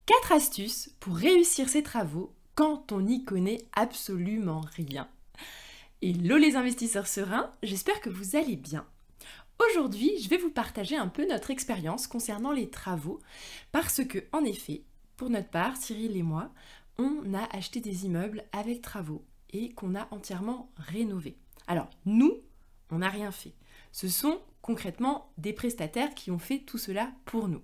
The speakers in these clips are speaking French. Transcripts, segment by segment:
4 astuces pour réussir ses travaux quand on n'y connaît absolument rien. Hello les investisseurs sereins, j'espère que vous allez bien. Aujourd'hui, je vais vous partager un peu notre expérience concernant les travaux parce que, en effet, pour notre part, Cyril et moi, on a acheté des immeubles avec travaux et qu'on a entièrement rénové. Alors, nous, on n'a rien fait. Ce sont concrètement des prestataires qui ont fait tout cela pour nous.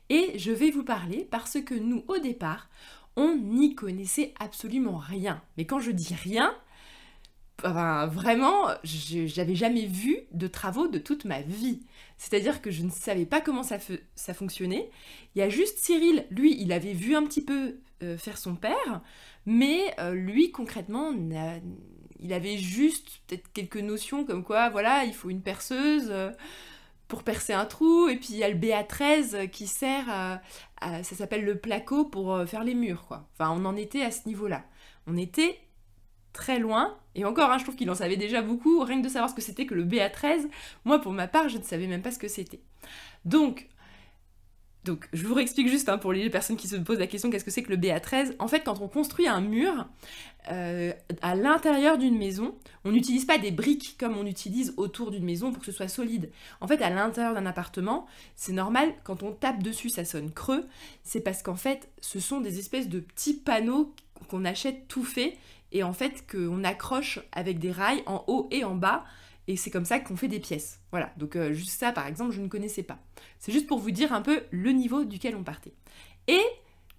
Et je vais vous parler parce que nous, au départ, on n'y connaissait absolument rien. Mais quand je dis rien, vraiment, j'avais jamais vu de travaux de toute ma vie. C'est-à-dire que je ne savais pas comment ça fonctionnait. Il y a juste Cyril, lui, il avait vu un petit peu faire son père, mais lui, concrètement, il avait juste peut-être quelques notions comme quoi, voilà, il faut une perceuse pour percer un trou, et puis il y a le BA13 qui sert ça s'appelle le placo pour faire les murs, quoi. Enfin, on en était à ce niveau-là. On était très loin, et encore, je trouve qu'il en savait déjà beaucoup, rien que de savoir ce que c'était que le BA13, moi, pour ma part, je ne savais même pas ce que c'était. Donc, je vous réexplique juste, pour les personnes qui se posent la question, qu'est-ce que c'est que le BA13 ? En fait, quand on construit un mur, à l'intérieur d'une maison, on n'utilise pas des briques comme on utilise autour d'une maison pour que ce soit solide. En fait, à l'intérieur d'un appartement, c'est normal, quand on tape dessus, ça sonne creux, c'est parce qu'en fait, ce sont des espèces de petits panneaux qu'on achète tout faits, et en fait, qu'on accroche avec des rails en haut et en bas, et c'est comme ça qu'on fait des pièces. Voilà, donc juste ça, par exemple, je ne connaissais pas. C'est juste pour vous dire un peu le niveau duquel on partait. Et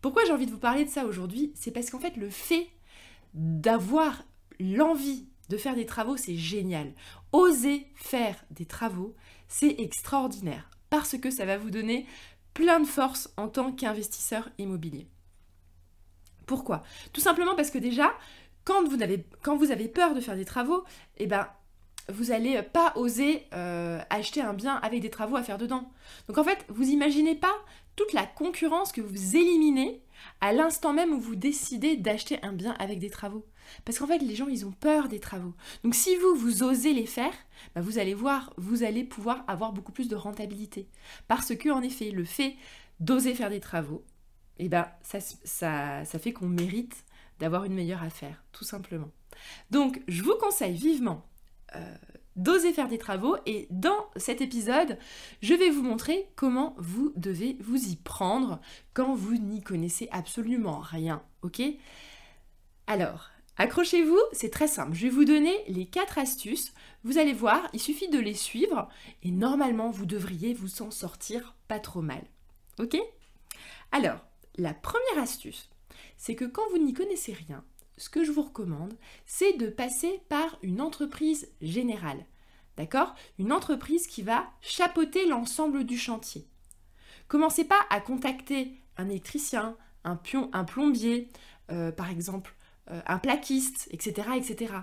pourquoi j'ai envie de vous parler de ça aujourd'hui ? C'est parce qu'en fait, le fait d'avoir l'envie de faire des travaux, c'est génial. Oser faire des travaux, c'est extraordinaire, parce que ça va vous donner plein de force en tant qu'investisseur immobilier. Pourquoi ? Tout simplement parce que déjà, quand vous avez peur de faire des travaux, vous n'allez pas oser acheter un bien avec des travaux à faire dedans. Donc en fait, vous imaginez pas toute la concurrence que vous éliminez à l'instant même où vous décidez d'acheter un bien avec des travaux. Parce qu'en fait, les gens, ils ont peur des travaux. Donc si vous osez les faire, vous allez voir, vous allez pouvoir avoir beaucoup plus de rentabilité. Parce que, en effet, le fait d'oser faire des travaux, ça fait qu'on mérite d'avoir une meilleure affaire, tout simplement. Donc, je vous conseille vivement d'oser faire des travaux, et dans cet épisode, je vais vous montrer comment vous devez vous y prendre quand vous n'y connaissez absolument rien, ok ? Alors, accrochez-vous, c'est très simple. Je vais vous donner les 4 astuces. Vous allez voir, il suffit de les suivre, et normalement, vous devriez vous en sortir pas trop mal, ok ? Alors, la première astuce, c'est que quand vous n'y connaissez rien, ce que je vous recommande, c'est de passer par une entreprise générale. D'accord ? Une entreprise qui va chapeauter l'ensemble du chantier. Commencez pas à contacter un électricien, un plombier, par exemple, un plaquiste, etc., etc.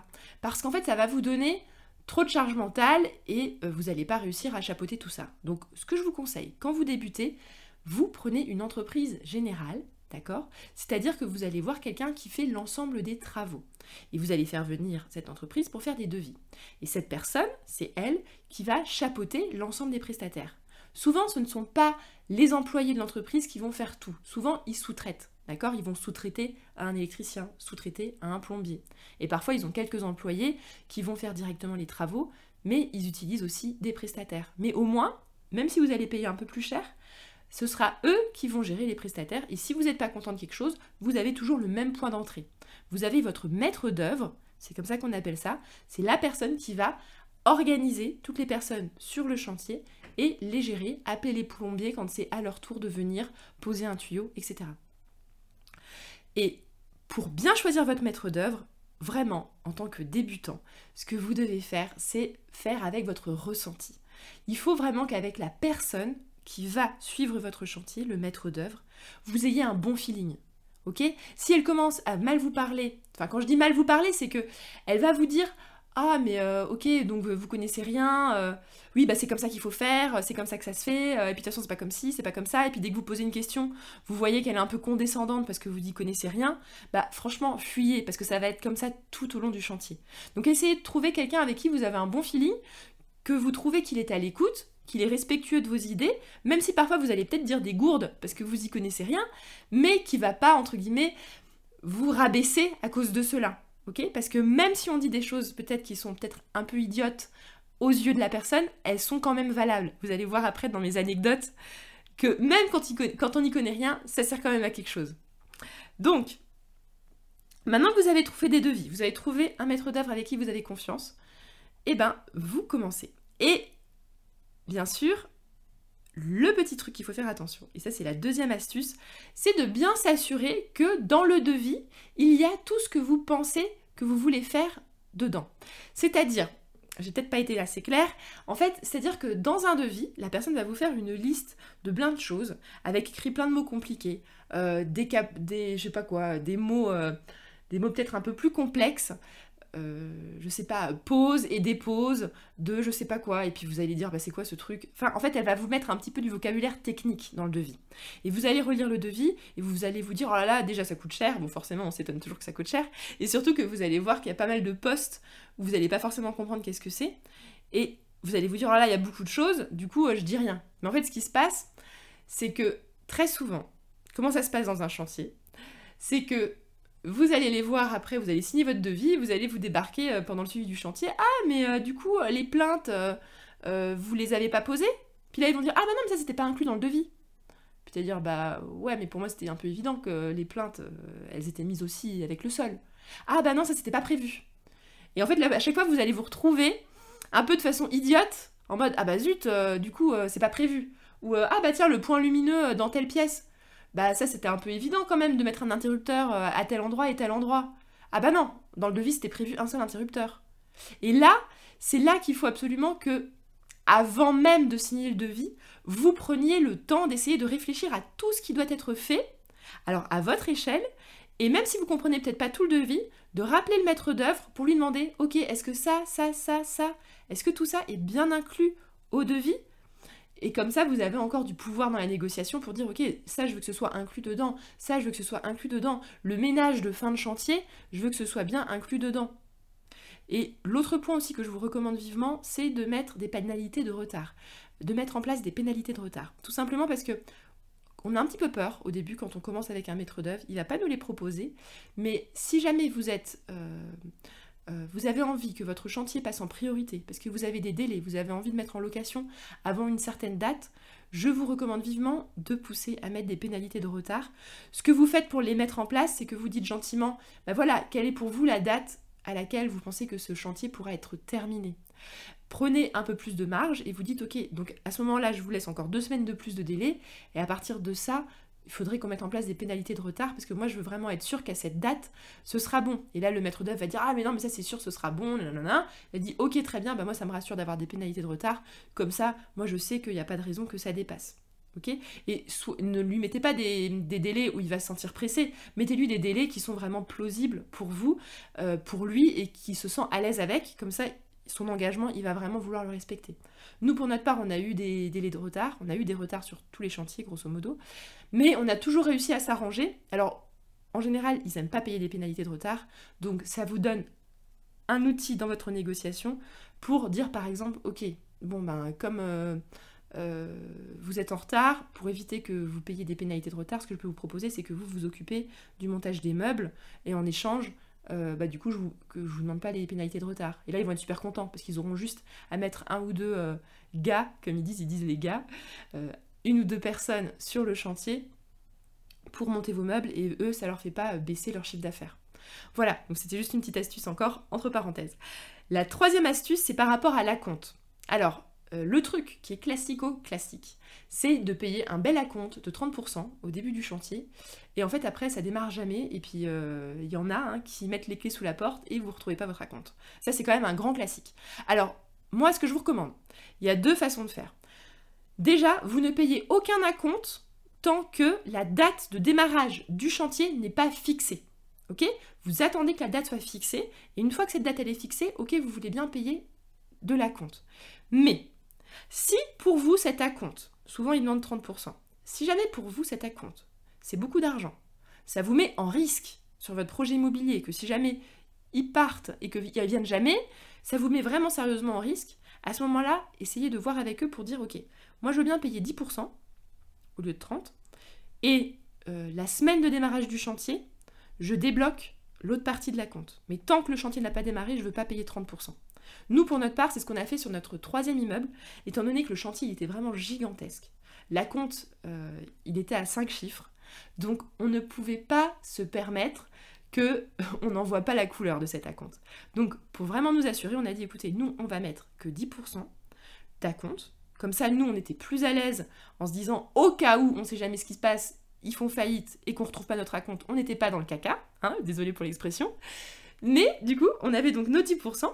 Parce qu'en fait, ça va vous donner trop de charge mentale et vous n'allez pas réussir à chapeauter tout ça. Donc, ce que je vous conseille, quand vous débutez, vous prenez une entreprise générale, d'accord ? C'est-à-dire que vous allez voir quelqu'un qui fait l'ensemble des travaux. Et vous allez faire venir cette entreprise pour faire des devis. Et cette personne, c'est elle qui va chapeauter l'ensemble des prestataires. Souvent, ce ne sont pas les employés de l'entreprise qui vont faire tout. Souvent, ils sous-traitent, d'accord ? Ils vont sous-traiter à un électricien, sous-traiter à un plombier. Et parfois, ils ont quelques employés qui vont faire directement les travaux, mais ils utilisent aussi des prestataires. Mais au moins, même si vous allez payer un peu plus cher, ce sera eux qui vont gérer les prestataires, et si vous n'êtes pas content de quelque chose, vous avez toujours le même point d'entrée. Vous avez votre maître d'œuvre, c'est comme ça qu'on appelle ça, c'est la personne qui va organiser toutes les personnes sur le chantier et les gérer, appeler les plombiers quand c'est à leur tour de venir poser un tuyau, etc. Et pour bien choisir votre maître d'œuvre, vraiment, en tant que débutant, ce que vous devez faire, c'est faire avec votre ressenti. Il faut vraiment qu'avec la personne qui va suivre votre chantier, le maître d'œuvre, vous ayez un bon feeling, ok ? Si elle commence à mal vous parler, quand je dis mal vous parler, c'est que elle va vous dire « Ah, mais ok, donc vous connaissez rien, oui, c'est comme ça qu'il faut faire, c'est comme ça que ça se fait, et puis de toute façon, c'est pas comme ci, c'est pas comme ça, et puis dès que vous posez une question, vous voyez qu'elle est un peu condescendante parce que vous n'y connaissez rien, franchement, fuyez, parce que ça va être comme ça tout au long du chantier. Donc essayez de trouver quelqu'un avec qui vous avez un bon feeling, que vous trouvez qu'il est à l'écoute, qu'il est respectueux de vos idées, même si parfois vous allez peut-être dire des gourdes parce que vous y connaissez rien, mais qui va pas, entre guillemets, vous rabaisser à cause de cela. Ok ? Parce que même si on dit des choses peut-être qui sont peut-être un peu idiotes aux yeux de la personne, elles sont quand même valables. Vous allez voir après dans mes anecdotes que même quand on n'y connaît rien, ça sert quand même à quelque chose. Donc, maintenant que vous avez trouvé des devis, vous avez trouvé un maître d'œuvre avec qui vous avez confiance, eh ben, vous commencez. Et, bien sûr, le petit truc qu'il faut faire attention, et ça c'est la deuxième astuce, c'est de bien s'assurer que dans le devis, il y a tout ce que vous pensez que vous voulez faire dedans. C'est-à-dire, j'ai peut-être pas été assez claire, en fait, c'est-à-dire que dans un devis, la personne va vous faire une liste de plein de choses, avec écrit plein de mots compliqués, je sais pas quoi, des mots peut-être un peu plus complexes, je sais pas, pause et dépose de je sais pas quoi, et puis vous allez dire bah c'est quoi ce truc, enfin en fait elle va vous mettre un petit peu du vocabulaire technique dans le devis, et vous allez relire le devis, et vous allez vous dire oh là là, déjà ça coûte cher, bon forcément on s'étonne toujours que ça coûte cher, et surtout que vous allez voir qu'il y a pas mal de postes où vous allez pas forcément comprendre qu'est-ce que c'est, et vous allez vous dire oh là là, il y a beaucoup de choses, du coup je dis rien. Mais en fait ce qui se passe, c'est que très souvent, comment ça se passe dans un chantier, c'est que vous allez les voir après, vous allez signer votre devis, vous allez vous débarquer pendant le suivi du chantier. Ah, mais du coup, les plaintes, vous les avez pas posées? Puis là, ils vont dire, ah bah non, mais ça, c'était pas inclus dans le devis. Puis tu vas dire, bah ouais, mais pour moi, c'était un peu évident que les plaintes, elles étaient mises aussi avec le sol. Ah bah non, ça, c'était pas prévu. Et en fait, là, à chaque fois, vous allez vous retrouver un peu de façon idiote, en mode, ah bah zut, du coup, c'est pas prévu. Ou, ah bah tiens, le point lumineux dans telle pièce. Bah ça c'était un peu évident quand même de mettre un interrupteur à tel endroit et tel endroit. Ah bah non, dans le devis c'était prévu un seul interrupteur. Et là, c'est là qu'il faut absolument que, avant même de signer le devis, vous preniez le temps d'essayer de réfléchir à tout ce qui doit être fait, alors à votre échelle, et même si vous comprenez peut-être pas tout le devis, de rappeler le maître d'œuvre pour lui demander, ok, est-ce que ça, est-ce que tout ça est bien inclus au devis ? Et comme ça, vous avez encore du pouvoir dans la négociation pour dire, ok, ça, je veux que ce soit inclus dedans, ça, je veux que ce soit inclus dedans. Le ménage de fin de chantier, je veux que ce soit bien inclus dedans. Et l'autre point aussi que je vous recommande vivement, c'est de mettre des pénalités de retard. De mettre en place des pénalités de retard. Tout simplement parce que on a un petit peu peur au début quand on commence avec un maître d'œuvre, il ne va pas nous les proposer, mais si jamais vous êtes... vous avez envie que votre chantier passe en priorité, parce que vous avez des délais, vous avez envie de mettre en location avant une certaine date, je vous recommande vivement de pousser à mettre des pénalités de retard. Ce que vous faites pour les mettre en place, c'est que vous dites gentiment, bah voilà, quelle est pour vous la date à laquelle vous pensez que ce chantier pourra être terminé. Prenez un peu plus de marge et vous dites, ok, donc à ce moment-là, je vous laisse encore 2 semaines de plus de délai, et à partir de ça, il faudrait qu'on mette en place des pénalités de retard parce que moi je veux vraiment être sûre qu'à cette date ce sera bon. Et là le maître d'œuvre va dire ah mais non mais ça c'est sûr ce sera bon, nanana. Elle dit ok très bien, bah moi ça me rassure d'avoir des pénalités de retard, comme ça moi je sais qu'il n'y a pas de raison que ça dépasse. Ok ? Et ne lui mettez pas des délais où il va se sentir pressé, mettez-lui des délais qui sont vraiment plausibles pour vous, pour lui et qui se sent à l'aise avec, comme ça son engagement, il va vraiment vouloir le respecter. Nous, pour notre part, on a eu des délais de retard, on a eu des retards sur tous les chantiers, grosso modo, mais on a toujours réussi à s'arranger. Alors, en général, ils n'aiment pas payer des pénalités de retard, donc ça vous donne un outil dans votre négociation pour dire, par exemple, ok, bon ben, comme vous êtes en retard, pour éviter que vous payiez des pénalités de retard, ce que je peux vous proposer, c'est que vous vous occupez du montage des meubles, et en échange, du coup, je vous demande pas les pénalités de retard. Et là, ils vont être super contents, parce qu'ils auront juste à mettre un ou deux gars, comme ils disent les gars, une ou deux personnes sur le chantier pour monter vos meubles, et eux, ça leur fait pas baisser leur chiffre d'affaires. Voilà, donc c'était juste une petite astuce encore, entre parenthèses. La troisième astuce, c'est par rapport à l'acompte. Alors, le truc qui est classique, c'est de payer un bel acompte de 30% au début du chantier, et en fait après ça démarre jamais, et puis il y en a qui mettent les clés sous la porte et vous ne retrouvez pas votre acompte. Ça c'est quand même un grand classique. Alors, moi ce que je vous recommande, il y a 2 façons de faire. Déjà, vous ne payez aucun acompte tant que la date de démarrage du chantier n'est pas fixée. Ok ? Vous attendez que la date soit fixée, et une fois que cette date elle est fixée, ok, vous voulez bien payer de l'acompte. Mais si pour vous cet acompte, souvent ils demandent 30%, si jamais pour vous cet acompte, c'est beaucoup d'argent, ça vous met en risque sur votre projet immobilier, que si jamais ils partent et qu'ils ne viennent jamais, ça vous met vraiment sérieusement en risque, à ce moment-là, essayez de voir avec eux pour dire, ok, moi je veux bien payer 10% au lieu de 30%, et la semaine de démarrage du chantier, je débloque l'autre partie de la compte. Mais tant que le chantier n'a pas démarré, je ne veux pas payer 30%. Nous, pour notre part, c'est ce qu'on a fait sur notre 3e immeuble, étant donné que le chantier il était vraiment gigantesque. La compte, il était à 5 chiffres, donc on ne pouvait pas se permettre qu'on n'en voit pas la couleur de cet acompte. Donc, pour vraiment nous assurer, on a dit, écoutez, nous, on va mettre que 10% d'acompte. Comme ça, nous, on était plus à l'aise en se disant, au cas où, on ne sait jamais ce qui se passe, ils font faillite et qu'on ne retrouve pas notre acompte, on n'était pas dans le caca, hein, désolé pour l'expression. Mais, du coup, on avait donc nos 10%.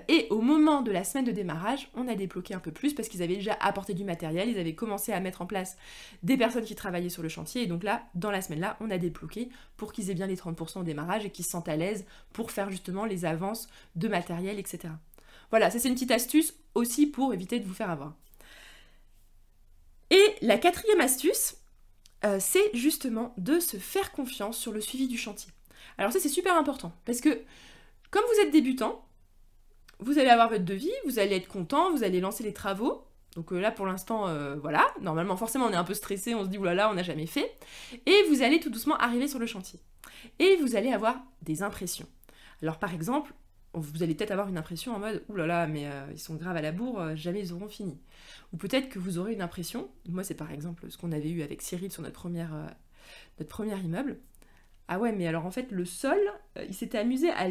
Et au moment de la semaine de démarrage, on a débloqué un peu plus parce qu'ils avaient déjà apporté du matériel, ils avaient commencé à mettre en place des personnes qui travaillaient sur le chantier, et donc là, dans la semaine-là, on a débloqué pour qu'ils aient bien les 30% au démarrage et qu'ils se sentent à l'aise pour faire justement les avances de matériel, etc. Voilà, ça c'est une petite astuce aussi pour éviter de vous faire avoir. Et la 4e astuce, c'est justement de se faire confiance sur le suivi du chantier. Alors ça c'est super important, parce que comme vous êtes débutant, vous allez avoir votre devis, vous allez être content, vous allez lancer les travaux. Donc là, pour l'instant, voilà. Normalement, forcément, on est un peu stressé, on se dit, oulala, on n'a jamais fait. Et vous allez tout doucement arriver sur le chantier. Et vous allez avoir des impressions. Alors, par exemple, vous allez peut-être avoir une impression en mode, oulala, mais ils sont graves à la bourre, jamais ils auront fini. Ou peut-être que vous aurez une impression, moi, c'est par exemple ce qu'on avait eu avec Cyril sur notre premier immeuble. Ah ouais, mais alors en fait, le sol, il s'était amusé à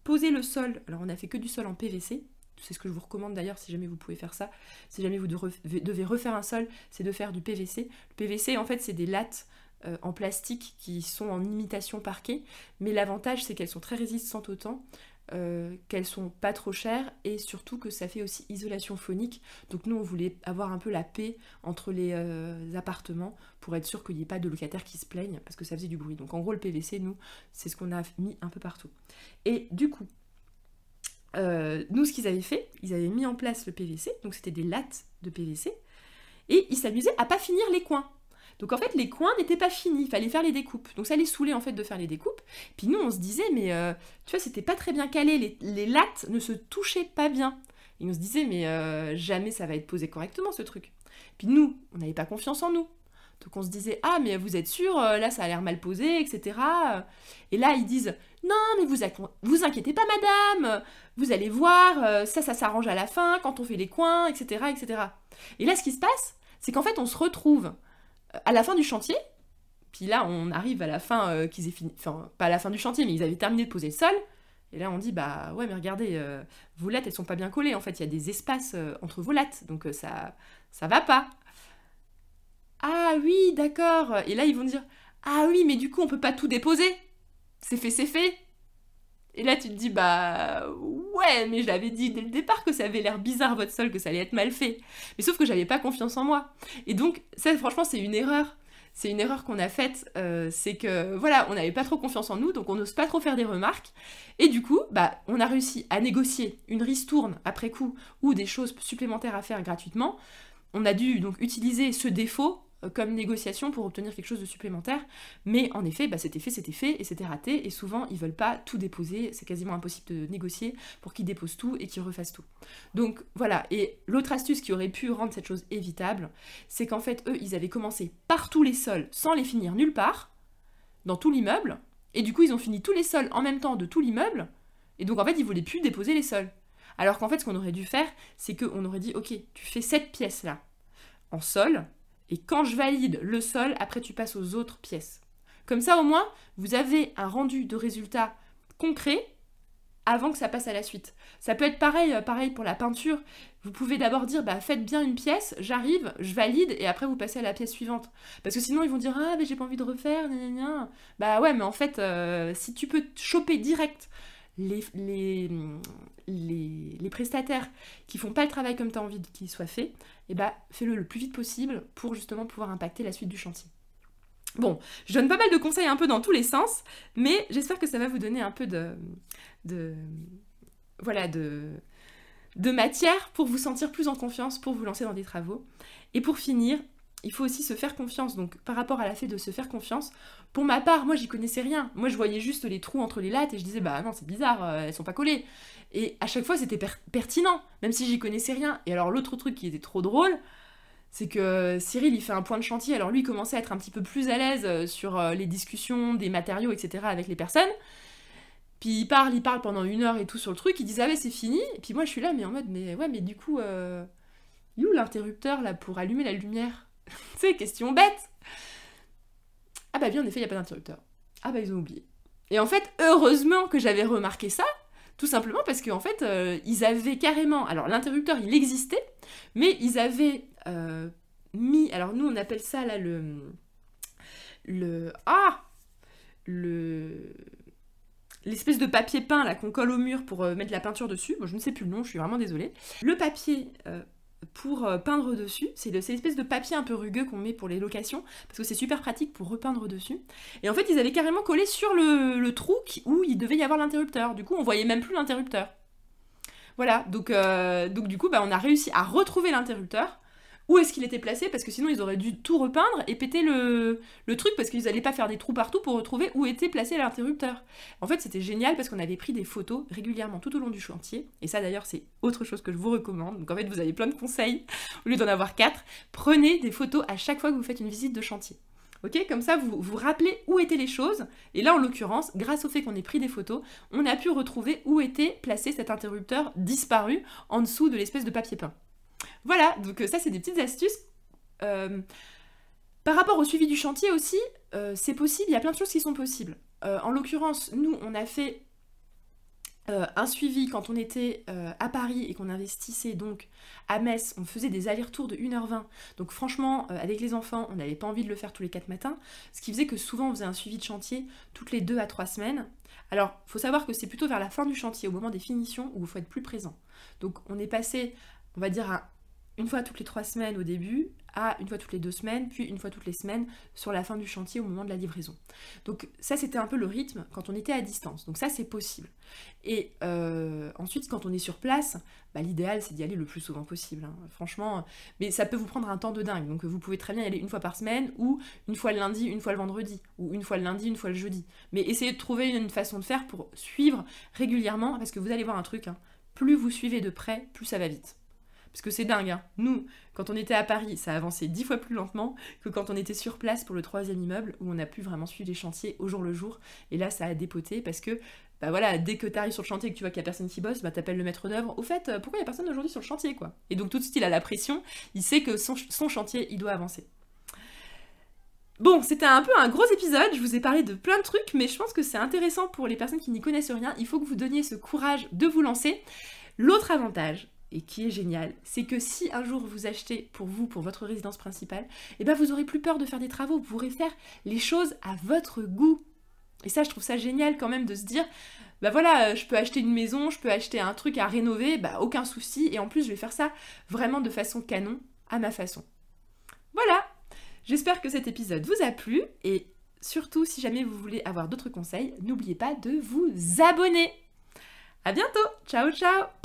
poser le sol. Alors on a fait que du sol en PVC, c'est ce que je vous recommande d'ailleurs si jamais vous pouvez faire ça, si jamais vous devez refaire un sol, c'est de faire du PVC. Le PVC en fait c'est des lattes en plastique qui sont en imitation parquet, mais l'avantage c'est qu'elles sont très résistantes au temps, qu'elles sont pas trop chères et surtout que ça fait aussi isolation phonique. Donc nous on voulait avoir un peu la paix entre les appartements pour être sûr qu'il n'y ait pas de locataires qui se plaignent parce que ça faisait du bruit. Donc en gros le PVC nous c'est ce qu'on a mis un peu partout. Et du coup nous ce qu'ils avaient fait, ils avaient mis en place le PVC, donc c'était des lattes de PVC et ils s'amusaient à pas finir les coins. Donc en fait, les coins n'étaient pas finis, il fallait faire les découpes. Donc ça les saoulait en fait de faire les découpes. Puis nous, on se disait, mais tu vois, c'était pas très bien calé, les lattes ne se touchaient pas bien. Et on se disait, mais jamais ça va être posé correctement ce truc. Puis nous, on n'avait pas confiance en nous. Donc on se disait, ah mais vous êtes sûr, là ça a l'air mal posé, etc. Et là ils disent, non mais vous inquiétez pas madame, vous allez voir, ça s'arrange à la fin, quand on fait les coins, etc. etc. Et là ce qui se passe, c'est qu'en fait on se retrouve à la fin du chantier, puis là on arrive à la fin qu'ils aient fini, enfin pas à la fin du chantier, mais ils avaient terminé de poser le sol, et là on dit bah ouais mais regardez, vos lattes elles sont pas bien collées, en fait il y a des espaces entre vos lattes, donc ça va pas. Ah oui d'accord, et là ils vont dire ah oui mais du coup on peut pas tout déposer, c'est fait c'est fait. Et là tu te dis bah ouais mais je l'avais dit dès le départ que ça avait l'air bizarre votre sol, que ça allait être mal fait. Mais sauf que j'avais pas confiance en moi. Et donc ça franchement c'est une erreur. C'est une erreur qu'on a faite, c'est que voilà, on n'avait pas trop confiance en nous, donc on n'ose pas trop faire des remarques. Et du coup, bah, on a réussi à négocier une ristourne après coup ou des choses supplémentaires à faire gratuitement. On a dû donc utiliser ce défaut comme négociation pour obtenir quelque chose de supplémentaire, mais en effet, bah, c'était fait, et c'était raté, et souvent, ils veulent pas tout déposer, c'est quasiment impossible de négocier pour qu'ils déposent tout et qu'ils refassent tout. Donc voilà, et l'autre astuce qui aurait pu rendre cette chose évitable, c'est qu'en fait, eux, ils avaient commencé par tous les sols sans les finir nulle part, dans tout l'immeuble, et du coup, ils ont fini tous les sols en même temps de tout l'immeuble, et donc en fait, ils voulaient plus déposer les sols. Alors qu'en fait, ce qu'on aurait dû faire, c'est qu'on aurait dit, ok, tu fais cette pièce-là en sol, et quand je valide le sol, après tu passes aux autres pièces. Comme ça, au moins, vous avez un rendu de résultat concret avant que ça passe à la suite. Ça peut être pareil pour la peinture. Vous pouvez d'abord dire, bah, faites bien une pièce, j'arrive, je valide, et après vous passez à la pièce suivante. Parce que sinon, ils vont dire, ah, mais j'ai pas envie de refaire, gna gna gna. Bah ouais, mais en fait, si tu peux choper direct les prestataires qui font pas le travail comme tu as envie qu'il soit fait, et bah fais-le le plus vite possible pour justement pouvoir impacter la suite du chantier. Bon, je donne pas mal de conseils un peu dans tous les sens, mais j'espère que ça va vous donner un peu de matière pour vous sentir plus en confiance, pour vous lancer dans des travaux. Et pour finir, il faut aussi se faire confiance. Donc par rapport à la fait de se faire confiance, pour ma part, moi j'y connaissais rien. Moi je voyais juste les trous entre les lattes et je disais bah non c'est bizarre, elles sont pas collées. Et à chaque fois c'était pertinent, même si j'y connaissais rien. Et alors l'autre truc qui était trop drôle, c'est que Cyril il fait un point de chantier, alors lui il commençait à être un petit peu plus à l'aise sur les discussions, des matériaux, etc. avec les personnes. Puis il parle pendant 1 heure et tout sur le truc, il disait ah ouais c'est fini, et puis moi je suis là mais en mode mais ouais mais du coup il est où l'interrupteur là pour allumer la lumière? Tu sais, question bête. Ah bah bien en effet il n'y a pas d'interrupteur. Ah bah ils ont oublié. Et en fait heureusement que j'avais remarqué ça, tout simplement parce qu'en fait ils avaient carrément, alors l'interrupteur il existait, mais ils avaient mis, alors nous on appelle ça là l'espèce de papier peint là qu'on colle au mur pour mettre la peinture dessus. Bon, je ne sais plus le nom, je suis vraiment désolée. Le papier pour peindre dessus, c'est l'espèce de papier un peu rugueux qu'on met pour les locations, parce que c'est super pratique pour repeindre dessus. Et en fait, ils avaient carrément collé sur le trou où il devait y avoir l'interrupteur. Du coup, on voyait même plus l'interrupteur. Voilà, donc du coup, bah, on a réussi à retrouver l'interrupteur. Où est-ce qu'il était placé? Parce que sinon ils auraient dû tout repeindre et péter le truc parce qu'ils n'allaient pas faire des trous partout pour retrouver où était placé l'interrupteur. En fait c'était génial parce qu'on avait pris des photos régulièrement tout au long du chantier. Et ça d'ailleurs c'est autre chose que je vous recommande. Donc en fait vous avez plein de conseils au lieu d'en avoir 4. Prenez des photos à chaque fois que vous faites une visite de chantier. Ok, comme ça vous vous rappelez où étaient les choses. Et là en l'occurrence, grâce au fait qu'on ait pris des photos, on a pu retrouver où était placé cet interrupteur disparu en dessous de l'espèce de papier peint. Voilà, donc ça c'est des petites astuces. Par rapport au suivi du chantier aussi, c'est possible, il y a plein de choses qui sont possibles. En l'occurrence, nous on a fait un suivi quand on était à Paris et qu'on investissait donc à Metz, on faisait des allers-retours de 1h20. Donc franchement, avec les enfants, on n'avait pas envie de le faire tous les 4 matins, ce qui faisait que souvent on faisait un suivi de chantier toutes les 2 à 3 semaines. Alors, il faut savoir que c'est plutôt vers la fin du chantier, au moment des finitions, où il faut être plus présent. Donc on est passé, on va dire, à 1 fois toutes les 3 semaines au début, à 1 fois toutes les 2 semaines, puis 1 fois toutes les semaines sur la fin du chantier au moment de la livraison. Donc ça c'était un peu le rythme quand on était à distance, donc ça c'est possible. Et ensuite quand on est sur place, bah, l'idéal c'est d'y aller le plus souvent possible, hein. Franchement, mais ça peut vous prendre un temps de dingue, donc vous pouvez très bien y aller 1 fois par semaine, ou 1 fois le lundi, 1 fois le vendredi, ou 1 fois le lundi, 1 fois le jeudi. Mais essayez de trouver une façon de faire pour suivre régulièrement, parce que vous allez voir un truc, hein, plus vous suivez de près, plus ça va vite. Parce que c'est dingue, hein. Nous, quand on était à Paris, ça avançait 10 fois plus lentement que quand on était sur place pour le 3e immeuble, où on a pu vraiment suivre les chantiers au jour le jour. Et là, ça a dépoté parce que, bah voilà, dès que t'arrives sur le chantier et que tu vois qu'il y a personne qui bosse, bah t'appelles le maître d'œuvre. Au fait, pourquoi il y a personne aujourd'hui sur le chantier, quoi? Et donc tout de suite, il a la pression, il sait que son chantier, il doit avancer. Bon, c'était un peu un gros épisode, je vous ai parlé de plein de trucs, mais je pense que c'est intéressant pour les personnes qui n'y connaissent rien. Il faut que vous donniez ce courage de vous lancer. L'autre avantage, et qui est génial, c'est que si un jour vous achetez pour vous, pour votre résidence principale, et ben vous aurez plus peur de faire des travaux, vous pourrez faire les choses à votre goût. Et ça, je trouve ça génial quand même de se dire, bah voilà, je peux acheter une maison, je peux acheter un truc à rénover, bah aucun souci, et en plus je vais faire ça vraiment de façon canon, à ma façon. Voilà, j'espère que cet épisode vous a plu, et surtout si jamais vous voulez avoir d'autres conseils, n'oubliez pas de vous abonner. À bientôt, ciao ciao.